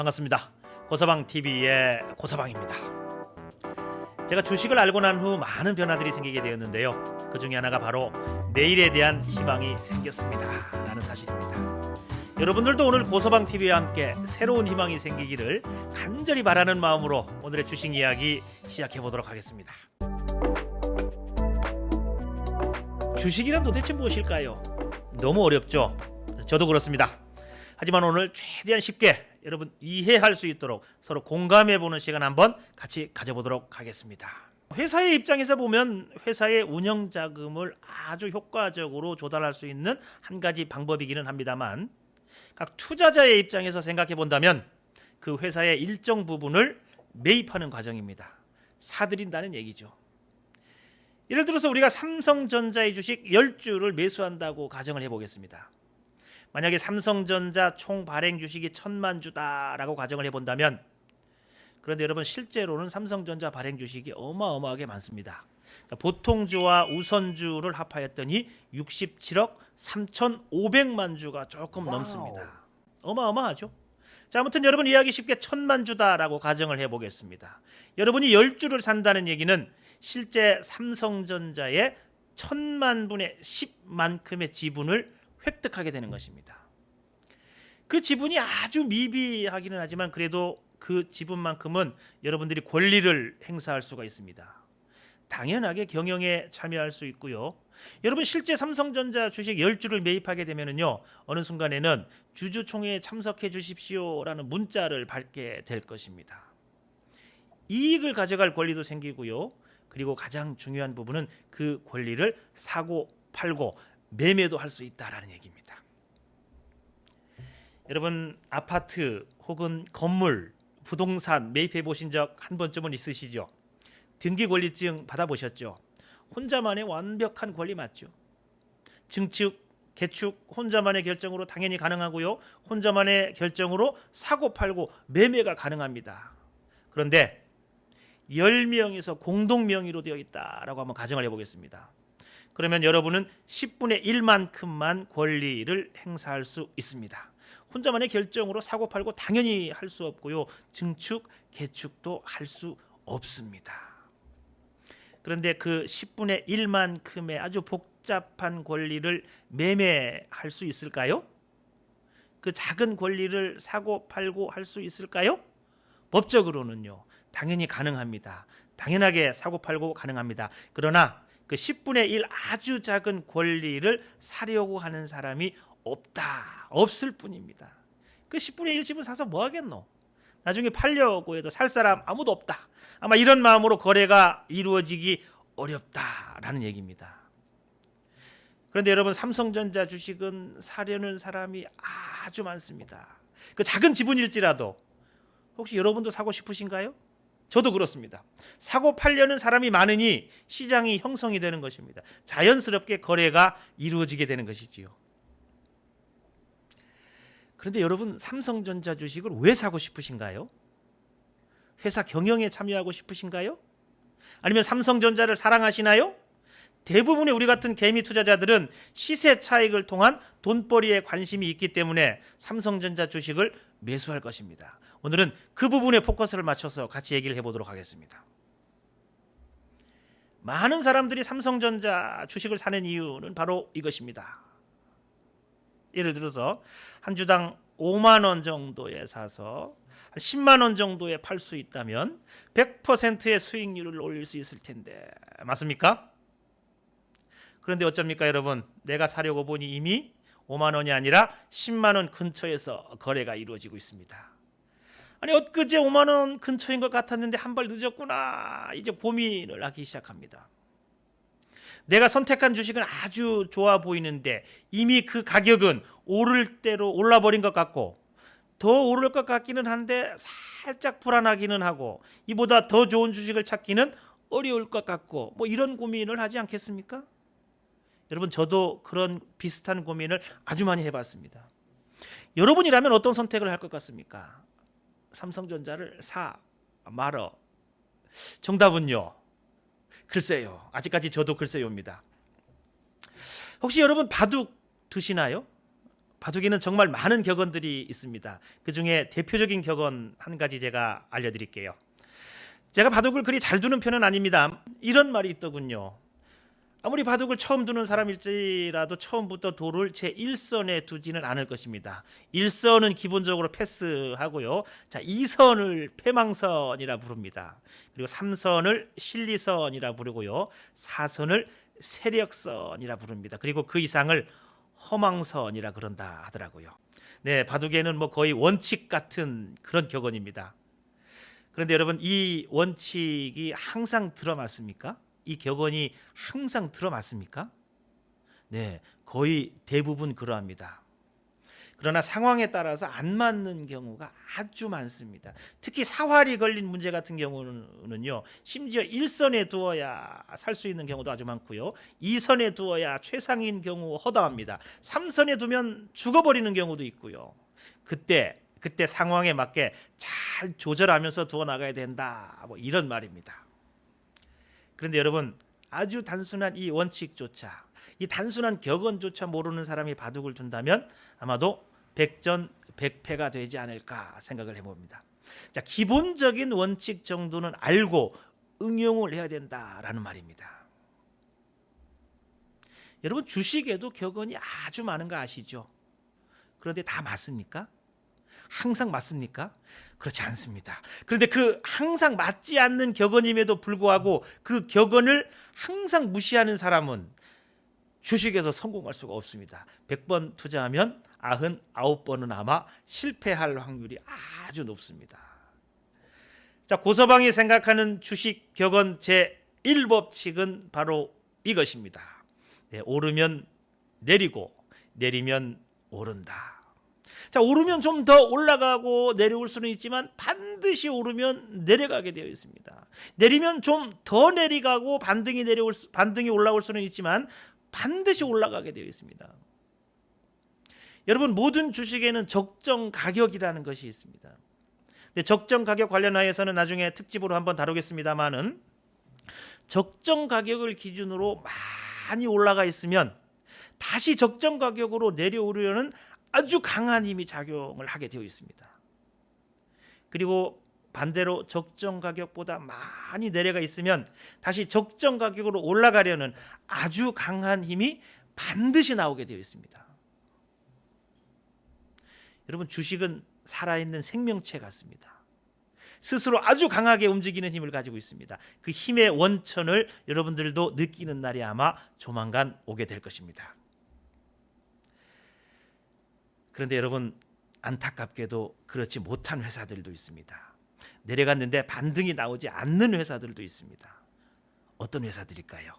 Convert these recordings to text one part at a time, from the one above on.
반갑습니다. 고서방TV의 고서방입니다. 제가 주식을 알고 난 후 많은 변화들이 생기게 되었는데요. 그 중에 하나가 바로 내일에 대한 희망이 생겼습니다 라는 사실입니다. 여러분들도 오늘 고서방TV와 함께 새로운 희망이 생기기를 간절히 바라는 마음으로 오늘의 주식 이야기 시작해 보도록 하겠습니다. 주식이란 도대체 무엇일까요? 너무 어렵죠? 저도 그렇습니다. 하지만 오늘 최대한 쉽게 여러분 이해할 수 있도록 서로 공감해보는 시간 한번 같이 가져보도록 하겠습니다. 회사의 입장에서 보면 회사의 운영 자금을 아주 효과적으로 조달할 수 있는 한 가지 방법이기는 합니다만, 각 투자자의 입장에서 생각해 본다면 그 회사의 일정 부분을 매입하는 과정입니다. 사들인다는 얘기죠. 예를 들어서 우리가 삼성전자의 주식 10주를 매수한다고 가정을 해보겠습니다. 만약에 삼성전자 총 발행 주식이 1000만 주다라고 가정을 해본다면, 그런데 여러분 실제로는 삼성전자 발행 주식이 어마어마하게 많습니다. 그러니까 보통주와 우선주를 합하였더니 67억 3,500만 주가 조금 넘습니다. 어마어마하죠. 자, 아무튼 여러분 이해하기 쉽게 1000만 주다라고 가정을 해보겠습니다. 여러분이 10주를 산다는 얘기는 실제 삼성전자의 1000만 분의 10만큼의 지분을 획득하게 되는 것입니다. 그 지분이 아주 미비하기는 하지만 그래도 그 지분만큼은 여러분들이 권리를 행사할 수가 있습니다. 당연하게 경영에 참여할 수 있고요. 여러분 실제 삼성전자 주식 10주를 매입하게 되면은요, 어느 순간에는 주주총회에 참석해 주십시오라는 문자를 받게 될 것입니다. 이익을 가져갈 권리도 생기고요. 그리고 가장 중요한 부분은 그 권리를 사고 팔고 매매도 할 수 있다라는 얘기입니다. 여러분 아파트 혹은 건물, 부동산 매입해 보신 적 한 번쯤은 있으시죠? 등기 권리증 받아보셨죠? 혼자만의 완벽한 권리 맞죠? 증축, 개축 혼자만의 결정으로 당연히 가능하고요. 혼자만의 결정으로 사고 팔고 매매가 가능합니다. 그런데 10명에서 공동 명의로 되어 있다라고 한번 가정을 해보겠습니다. 그러면 여러분은 10분의 1만큼만 권리를 행사할 수 있습니다. 혼자만의 결정으로 사고 팔고 당연히 할 수 없고요. 증축, 개축도 할 수 없습니다. 그런데 그 10분의 1만큼의 아주 복잡한 권리를 매매할 수 있을까요? 그 작은 권리를 사고 팔고 할 수 있을까요? 법적으로는요, 당연히 가능합니다. 당연하게 사고 팔고 가능합니다. 그러나 그 10분의 1 아주 작은 권리를 사려고 하는 사람이 없을 뿐입니다. 그 10분의 1 집을 사서 뭐 하겠노? 나중에 팔려고 해도 살 사람 아무도 없다. 아마 이런 마음으로 거래가 이루어지기 어렵다라는 얘기입니다. 그런데 여러분 삼성전자 주식은 사려는 사람이 아주 많습니다. 그 작은 지분일지라도 혹시 여러분도 사고 싶으신가요? 저도 그렇습니다. 사고 팔려는 사람이 많으니 시장이 형성이 되는 것입니다. 자연스럽게 거래가 이루어지게 되는 것이지요. 그런데 여러분 삼성전자 주식을 왜 사고 싶으신가요? 회사 경영에 참여하고 싶으신가요? 아니면 삼성전자를 사랑하시나요? 대부분의 우리 같은 개미 투자자들은 시세 차익을 통한 돈벌이에 관심이 있기 때문에 삼성전자 주식을 매수할 것입니다. 오늘은 그 부분에 포커스를 맞춰서 같이 얘기를 해보도록 하겠습니다. 많은 사람들이 삼성전자 주식을 사는 이유는 바로 이것입니다. 예를 들어서 한 주당 5만 원 정도에 사서 10만 원 정도에 팔 수 있다면 100%의 수익률을 올릴 수 있을 텐데 맞습니까? 그런데 어쩝니까 여러분? 내가 사려고 보니 이미 5만 원이 아니라 10만 원 근처에서 거래가 이루어지고 있습니다. 아니 엊그제 5만 원 근처인 것 같았는데 한 발 늦었구나. 이제 고민을 하기 시작합니다. 내가 선택한 주식은 아주 좋아 보이는데 이미 그 가격은 오를 대로 올라버린 것 같고 더 오를 것 같기는 한데 살짝 불안하기는 하고 이보다 더 좋은 주식을 찾기는 어려울 것 같고 뭐 이런 고민을 하지 않겠습니까? 여러분 저도 그런 비슷한 고민을 아주 많이 해봤습니다. 여러분이라면 어떤 선택을 할 것 같습니까? 삼성전자를 사 말어. 정답은요, 글쎄요. 아직까지 저도 글쎄요입니다. 혹시 여러분 바둑 두시나요? 바둑에는 정말 많은 격언들이 있습니다. 그 중에 대표적인 격언 한 가지 제가 알려드릴게요. 제가 바둑을 그리 잘 두는 편은 아닙니다. 이런 말이 있더군요. 아무리 바둑을 처음 두는 사람일지라도 처음부터 돌을 제1선에 두지는 않을 것입니다. 1선은 기본적으로 패스하고요. 자, 2선을 패망선이라 부릅니다. 그리고 3선을 실리선이라 부르고요. 4선을 세력선이라 부릅니다. 그리고 그 이상을 허망선이라 그런다 하더라고요. 네, 바둑에는 뭐 거의 원칙 같은 그런 격언입니다. 그런데 여러분, 이 원칙이 항상 들어맞습니까? 이 격언이 항상 들어맞습니까? 네, 거의 대부분 그러합니다. 그러나 상황에 따라서 안 맞는 경우가 아주 많습니다. 특히 사활이 걸린 문제 같은 경우는요, 심지어 1선에 두어야 살 수 있는 경우도 아주 많고요, 2선에 두어야 최상인 경우 허다합니다. 3선에 두면 죽어버리는 경우도 있고요. 그때 상황에 맞게 잘 조절하면서 두어 나가야 된다, 뭐 이런 말입니다. 그런데 여러분, 아주 단순한 이 원칙조차, 이 단순한 격언조차 모르는 사람이 바둑을 둔다면 아마도 백전백패가 되지 않을까 생각을 해봅니다. 자, 기본적인 원칙 정도는 알고 응용을 해야 된다라는 말입니다. 여러분, 주식에도 격언이 아주 많은 거 아시죠? 그런데 다 맞습니까? 항상 맞습니까? 그렇지 않습니다. 그런데 그 항상 맞지 않는 격언임에도 불구하고 그 격언을 항상 무시하는 사람은 주식에서 성공할 수가 없습니다. 100번 투자하면 99번은 아마 실패할 확률이 아주 높습니다. 자, 고서방이 생각하는 주식 격언 제1법칙은 바로 이것입니다. 네, 오르면 내리고 내리면 오른다. 자, 오르면 좀 더 올라가고 내려올 수는 있지만 반드시 오르면 내려가게 되어 있습니다. 내리면 좀 더 내려가고 반등이 올라올 수는 있지만 반드시 올라가게 되어 있습니다. 여러분, 모든 주식에는 적정 가격이라는 것이 있습니다. 근데 적정 가격 관련하여서는 나중에 특집으로 한번 다루겠습니다만은, 적정 가격을 기준으로 많이 올라가 있으면 다시 적정 가격으로 내려오려는 아주 강한 힘이 작용을 하게 되어 있습니다. 그리고 반대로 적정 가격보다 많이 내려가 있으면 다시 적정 가격으로 올라가려는 아주 강한 힘이 반드시 나오게 되어 있습니다. 여러분, 주식은 살아있는 생명체 같습니다. 스스로 아주 강하게 움직이는 힘을 가지고 있습니다. 그 힘의 원천을 여러분들도 느끼는 날이 아마 조만간 오게 될 것입니다. 그런데 여러분, 안타깝게도 그렇지 못한 회사들도 있습니다. 내려갔는데 반등이 나오지 않는 회사들도 있습니다. 어떤 회사들일까요?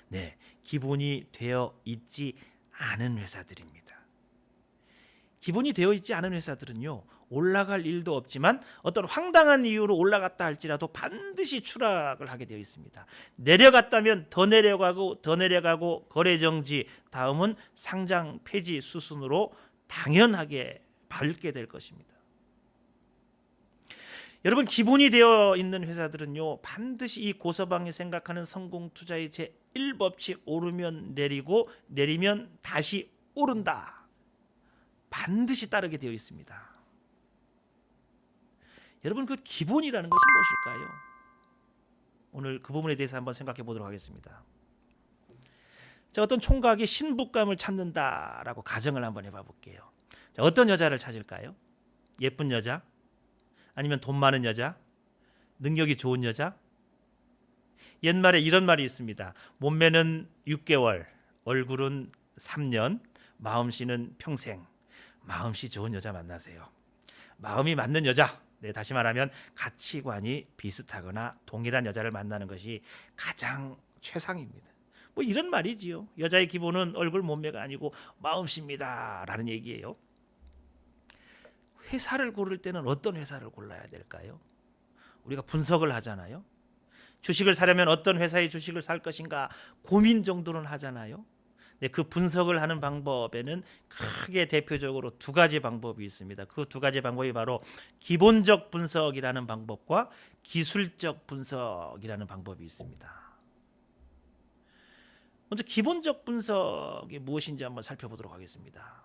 네, 기본이 되어 있지 않은 회사들입니다. 기본이 되어 있지 않은 회사들은요, 올라갈 일도 없지만 어떤 황당한 이유로 올라갔다 할지라도 반드시 추락을 하게 되어 있습니다. 내려갔다면 더 내려가고 거래 정지, 다음은 상장 폐지 수순으로 당연하게 밟게 될 것입니다. 여러분, 기본이 되어 있는 회사들은요, 반드시 이 고서방이 생각하는 성공 투자의 제1법칙, 오르면 내리고 내리면 다시 오른다, 반드시 따르게 되어 있습니다. 여러분, 그 기본이라는 것이 무엇일까요? 오늘 그 부분에 대해서 한번 생각해 보도록 하겠습니다. 자, 어떤 총각이 신부감을 찾는다라고 가정을 한번 해봐 볼게요. 자, 어떤 여자를 찾을까요? 예쁜 여자? 아니면 돈 많은 여자? 능력이 좋은 여자? 옛말에 이런 말이 있습니다. 몸매는 6개월, 얼굴은 3년, 마음씨는 평생. 마음씨 좋은 여자 만나세요. 마음이 맞는 여자, 네, 다시 말하면 가치관이 비슷하거나 동일한 여자를 만나는 것이 가장 최상입니다. 뭐 이런 말이지요. 여자의 기본은 얼굴 몸매가 아니고 마음씨입니다 라는 얘기예요. 회사를 고를 때는 어떤 회사를 골라야 될까요? 우리가 분석을 하잖아요. 주식을 사려면 어떤 회사의 주식을 살 것인가 고민 정도는 하잖아요. 네, 그 분석을 하는 방법에는 크게 대표적으로 두 가지 방법이 있습니다. 그 두 가지 방법이 바로 기본적 분석이라는 방법과 기술적 분석이라는 방법이 있습니다. 먼저 기본적 분석이 무엇인지 한번 살펴보도록 하겠습니다.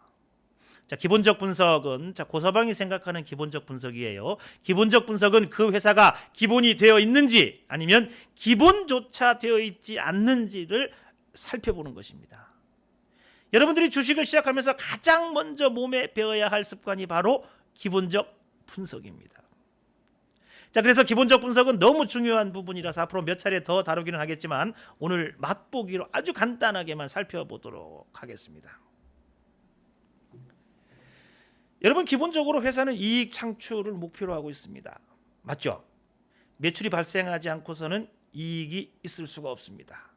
자, 기본적 분석은 고서방이 생각하는 기본적 분석이에요. 기본적 분석은 그 회사가 기본이 되어 있는지 아니면 기본조차 되어 있지 않는지를 살펴보는 것입니다. 여러분들이 주식을 시작하면서 가장 먼저 몸에 배워야 할 습관이 바로 기본적 분석입니다. 자, 그래서 기본적 분석은 너무 중요한 부분이라서 앞으로 몇 차례 더 다루기는 하겠지만 오늘 맛보기로 아주 간단하게만 살펴보도록 하겠습니다. 여러분, 기본적으로 회사는 이익 창출을 목표로 하고 있습니다. 맞죠? 매출이 발생하지 않고서는 이익이 있을 수가 없습니다.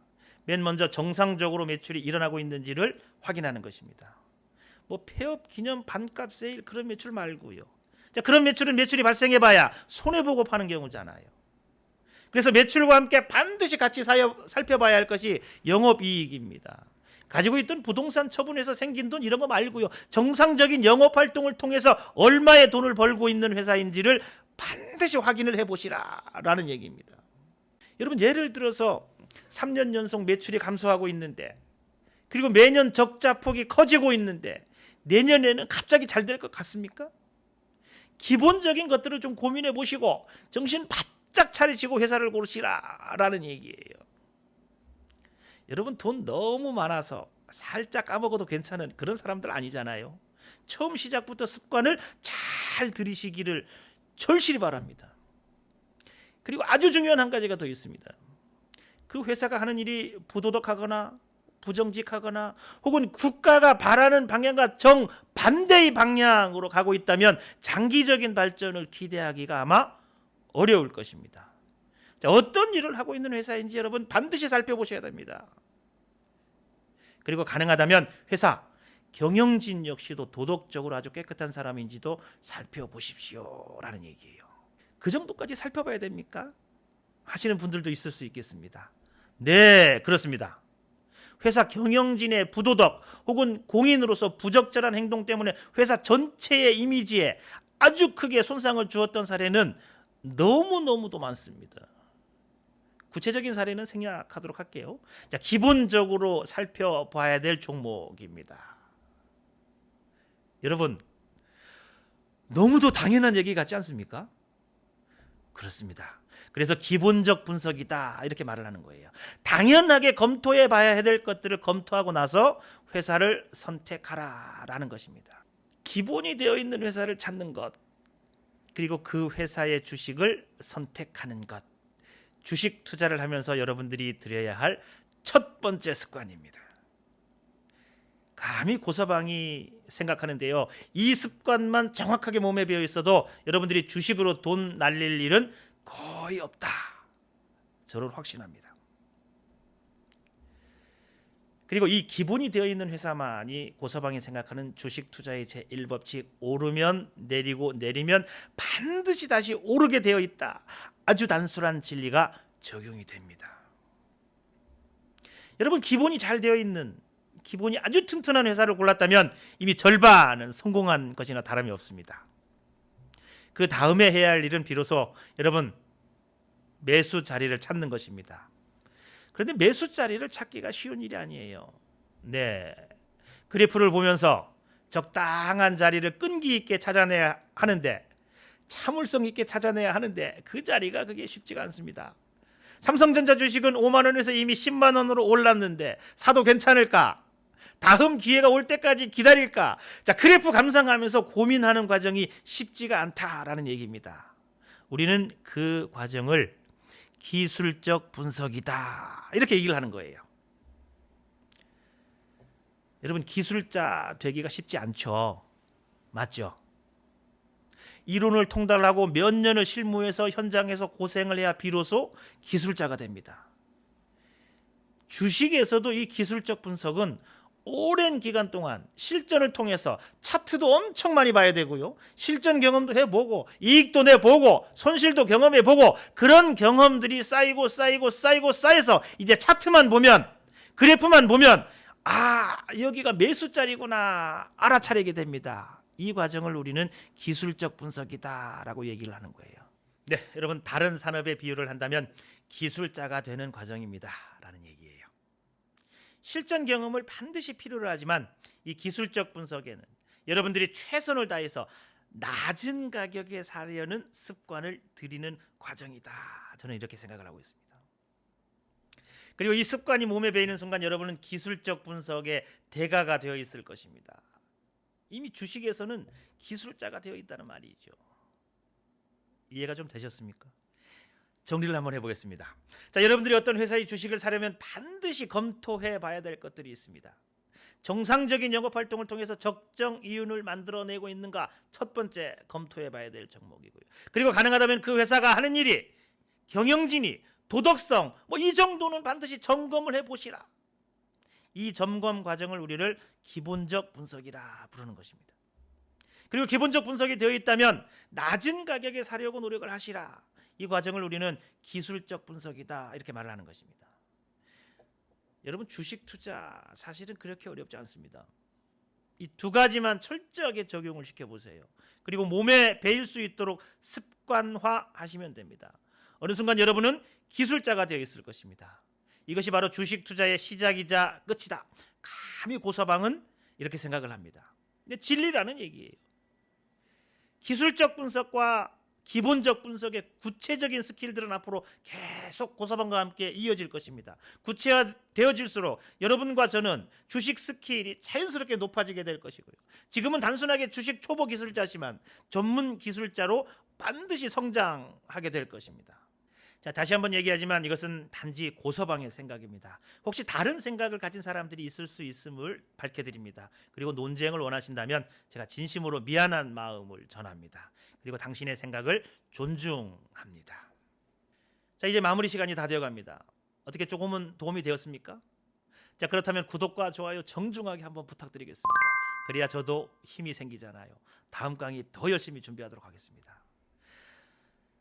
맨 먼저 정상적으로 매출이 일어나고 있는지를 확인하는 것입니다. 뭐 폐업 기념 반값 세일 그런 매출 말고요. 자, 그런 매출은 매출이 발생해봐야 손해보고 파는 경우잖아요. 그래서 매출과 함께 반드시 같이 살펴봐야 할 것이 영업이익입니다. 가지고 있던 부동산 처분해서 생긴 돈 이런 거 말고요. 정상적인 영업활동을 통해서 얼마의 돈을 벌고 있는 회사인지를 반드시 확인을 해보시라라는 얘기입니다. 여러분, 예를 들어서 3년 연속 매출이 감소하고 있는데 그리고 매년 적자폭이 커지고 있는데 내년에는 갑자기 잘 될 것 같습니까? 기본적인 것들을 좀 고민해 보시고 정신 바짝 차리시고 회사를 고르시라라는 얘기예요. 여러분, 돈 너무 많아서 살짝 까먹어도 괜찮은 그런 사람들 아니잖아요. 처음 시작부터 습관을 잘 들이시기를 절실히 바랍니다. 그리고 아주 중요한 한 가지가 더 있습니다. 그 회사가 하는 일이 부도덕하거나 부정직하거나 혹은 국가가 바라는 방향과 정반대의 방향으로 가고 있다면 장기적인 발전을 기대하기가 아마 어려울 것입니다. 자, 어떤 일을 하고 있는 회사인지 여러분 반드시 살펴보셔야 됩니다. 그리고 가능하다면 회사 경영진 역시도 도덕적으로 아주 깨끗한 사람인지도 살펴보십시오라는 얘기예요. 그 정도까지 살펴봐야 됩니까? 하시는 분들도 있을 수 있겠습니다. 네, 그렇습니다. 회사 경영진의 부도덕 혹은 공인으로서 부적절한 행동 때문에 회사 전체의 이미지에 아주 크게 손상을 주었던 사례는 너무너무도 많습니다. 구체적인 사례는 생략하도록 할게요. 자, 기본적으로 살펴봐야 될 종목입니다. 여러분, 너무도 당연한 얘기 같지 않습니까? 그렇습니다. 그래서 기본적 분석이다 이렇게 말을 하는 거예요. 당연하게 검토해 봐야 될 것들을 검토하고 나서 회사를 선택하라라는 것입니다. 기본이 되어 있는 회사를 찾는 것, 그리고 그 회사의 주식을 선택하는 것, 주식 투자를 하면서 여러분들이 들여야 할 첫 번째 습관입니다. 감히 고서방이 생각하는데요, 이 습관만 정확하게 몸에 배어 있어도 여러분들이 주식으로 돈 날릴 일은 거의 없다. 저는 확신합니다. 그리고 이 기본이 되어 있는 회사만이 고서방이 생각하는 주식 투자의 제1법칙, 오르면 내리고 내리면 반드시 다시 오르게 되어 있다. 아주 단순한 진리가 적용이 됩니다. 여러분, 기본이 잘 되어 있는, 기본이 아주 튼튼한 회사를 골랐다면 이미 절반은 성공한 것이나 다름이 없습니다. 그 다음에 해야 할 일은 비로소 여러분 매수 자리를 찾는 것입니다. 그런데 매수 자리를 찾기가 쉬운 일이 아니에요. 네, 그래프를 보면서 적당한 자리를 끈기 있게 찾아내야 하는데, 참을성 있게 찾아내야 하는데 그 자리가 그게 쉽지가 않습니다. 삼성전자 주식은 5만 원에서 이미 10만 원으로 올랐는데 사도 괜찮을까? 다음 기회가 올 때까지 기다릴까? 자, 그래프 감상하면서 고민하는 과정이 쉽지가 않다라는 얘기입니다. 우리는 그 과정을 기술적 분석이다 이렇게 얘기를 하는 거예요. 여러분, 기술자 되기가 쉽지 않죠. 맞죠? 이론을 통달하고 몇 년을 실무해서 현장에서 고생을 해야 비로소 기술자가 됩니다. 주식에서도 이 기술적 분석은 오랜 기간 동안 실전을 통해서 차트도 엄청 많이 봐야 되고요, 실전 경험도 해보고 이익도 내보고 손실도 경험해보고, 그런 경험들이 쌓여서 이제 차트만 보면, 그래프만 보면 여기가 매수 자리구나 알아차리게 됩니다. 이 과정을 우리는 기술적 분석이다라고 얘기를 하는 거예요. 네, 여러분, 다른 산업의 비유를 한다면 기술자가 되는 과정입니다라는 얘기예요. 실전 경험을 반드시 필요로 하지만 이 기술적 분석에는 여러분들이 최선을 다해서 낮은 가격에 사려는 습관을 들이는 과정이다. 저는 이렇게 생각을 하고 있습니다. 그리고 이 습관이 몸에 배이는 순간 여러분은 기술적 분석의 대가가 되어 있을 것입니다. 이미 주식에서는 기술자가 되어 있다는 말이죠. 이해가 좀 되셨습니까? 정리를 한번 해보겠습니다. 자, 여러분들이 어떤 회사의 주식을 사려면 반드시 검토해 봐야 될 것들이 있습니다. 정상적인 영업 활동을 통해서 적정 이윤을 만들어내고 있는가, 첫 번째 검토해 봐야 될 종목이고요. 그리고 가능하다면 그 회사가 하는 일이, 경영진이, 도덕성, 이 정도는 반드시 점검을 해보시라. 이 점검 과정을 우리를 기본적 분석이라 부르는 것입니다. 그리고 기본적 분석이 되어 있다면 낮은 가격에 사려고 노력을 하시라. 이 과정을 우리는 기술적 분석이다, 이렇게 말을 하는 것입니다. 여러분, 주식 투자 사실은 그렇게 어렵지 않습니다. 이 두 가지만 철저하게 적용을 시켜보세요. 그리고 몸에 배일 수 있도록 습관화 하시면 됩니다. 어느 순간 여러분은 기술자가 되어 있을 것입니다. 이것이 바로 주식 투자의 시작이자 끝이다. 감히 고서방은 이렇게 생각을 합니다. 근데 진리라는 얘기예요. 기술적 분석과 기본적 분석의 구체적인 스킬들은 앞으로 계속 고서방과 함께 이어질 것입니다. 구체화되어질수록 여러분과 저는 주식 스킬이 자연스럽게 높아지게 될 것이고요. 지금은 단순하게 주식 초보 기술자지만 전문 기술자로 반드시 성장하게 될 것입니다. 자, 다시 한번 얘기하지만 이것은 단지 고서방의 생각입니다. 혹시 다른 생각을 가진 사람들이 있을 수 있음을 밝혀드립니다. 그리고 논쟁을 원하신다면 제가 진심으로 미안한 마음을 전합니다. 그리고 당신의 생각을 존중합니다. 자, 이제 마무리 시간이 다 되어갑니다. 어떻게 조금은 도움이 되었습니까? 자, 그렇다면 구독과 좋아요 정중하게 한번 부탁드리겠습니다. 그래야 저도 힘이 생기잖아요. 다음 강의 더 열심히 준비하도록 하겠습니다.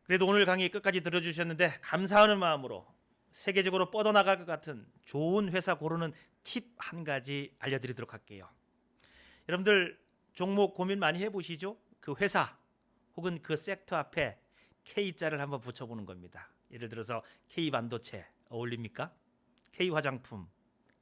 그래도 오늘 강의 끝까지 들어주셨는데 감사하는 마음으로 세계적으로 뻗어나갈 것 같은 좋은 회사 고르는 팁 한 가지 알려드리도록 할게요. 여러분들 종목 고민 많이 해보시죠? 그 회사 혹은 그 섹터 앞에 K자를 한번 붙여보는 겁니다. 예를 들어서 K반도체 어울립니까? K화장품,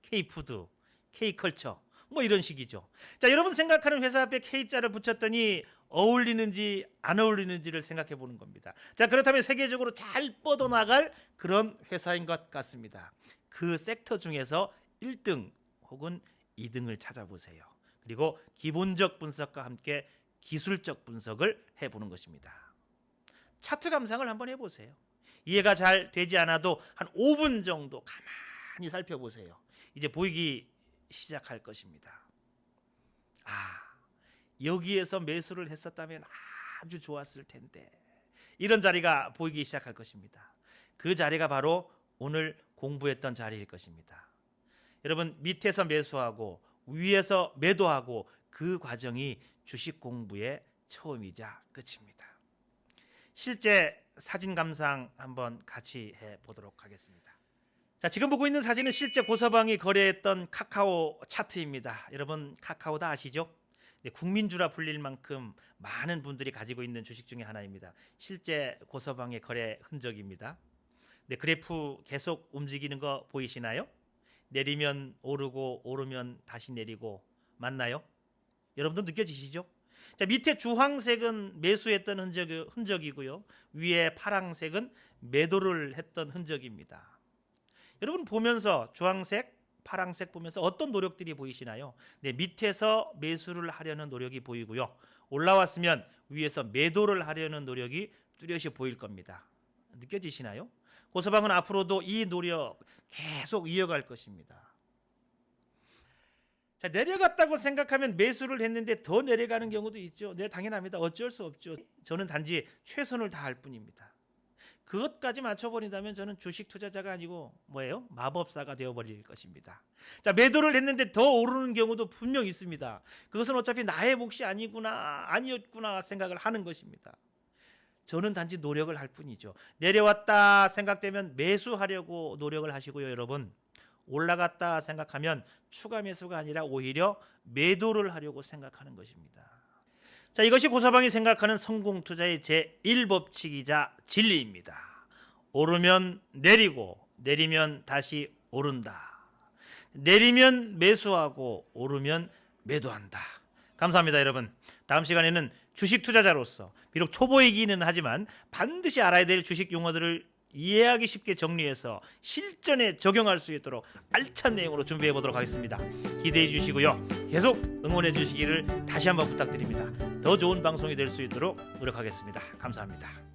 K푸드, K컬처 이런 식이죠. 자, 여러분 생각하는 회사 앞에 K자를 붙였더니 어울리는지 안 어울리는지를 생각해 보는 겁니다. 자, 그렇다면 세계적으로 잘 뻗어나갈 그런 회사인 것 같습니다. 그 섹터 중에서 1등 혹은 2등을 찾아보세요. 그리고 기본적 분석과 함께 기술적 분석을 해보는 것입니다. 차트 감상을 한번 해보세요. 이해가 잘 되지 않아도 한 5분 정도 가만히 살펴보세요. 이제 보이기 시작할 것입니다. 여기에서 매수를 했었다면 아주 좋았을 텐데, 이런 자리가 보이기 시작할 것입니다. 그 자리가 바로 오늘 공부했던 자리일 것입니다. 여러분, 밑에서 매수하고 위에서 매도하고 그 과정이 주식 공부의 처음이자 끝입니다. 실제 사진 감상 한번 같이 해보도록 하겠습니다. 자, 지금 보고 있는 사진은 실제 고서방이 거래했던 카카오 차트입니다. 여러분, 카카오 다 아시죠? 국민주라 불릴 만큼 많은 분들이 가지고 있는 주식 중에 하나입니다. 실제 고서방의 거래 흔적입니다. 그래프 계속 움직이는 거 보이시나요? 내리면 오르고 오르면 다시 내리고, 맞나요? 여러분도 느껴지시죠? 자, 밑에 주황색은 매수했던 흔적이고요. 위에 파랑색은 매도를 했던 흔적입니다. 여러분 보면서 주황색, 파랑색 보면서 어떤 노력들이 보이시나요? 밑에서 매수를 하려는 노력이 보이고요. 올라왔으면 위에서 매도를 하려는 노력이 뚜렷이 보일 겁니다. 느껴지시나요? 고서방은 앞으로도 이 노력 계속 이어갈 것입니다. 자, 내려갔다고 생각하면 매수를 했는데 더 내려가는 경우도 있죠. 네, 당연합니다. 어쩔 수 없죠. 저는 단지 최선을 다할 뿐입니다. 그것까지 맞춰버린다면 저는 주식 투자자가 아니고 마법사가 되어버릴 것입니다. 자, 매도를 했는데 더 오르는 경우도 분명 있습니다. 그것은 어차피 나의 몫이 아니었구나 생각을 하는 것입니다. 저는 단지 노력을 할 뿐이죠. 내려왔다 생각되면 매수하려고 노력을 하시고요, 여러분. 올라갔다 생각하면 추가 매수가 아니라 오히려 매도를 하려고 생각하는 것입니다. 자, 이것이 고서방이 생각하는 성공 투자의 제1법칙이자 진리입니다. 오르면 내리고 내리면 다시 오른다. 내리면 매수하고 오르면 매도한다. 감사합니다, 여러분. 다음 시간에는 주식 투자자로서 비록 초보이기는 하지만 반드시 알아야 될 주식 용어들을 이해하기 쉽게 정리해서 실전에 적용할 수 있도록 알찬 내용으로 준비해 보도록 하겠습니다. 기대해 주시고요. 계속 응원해 주시기를 다시 한번 부탁드립니다. 더 좋은 방송이 될 수 있도록 노력하겠습니다. 감사합니다.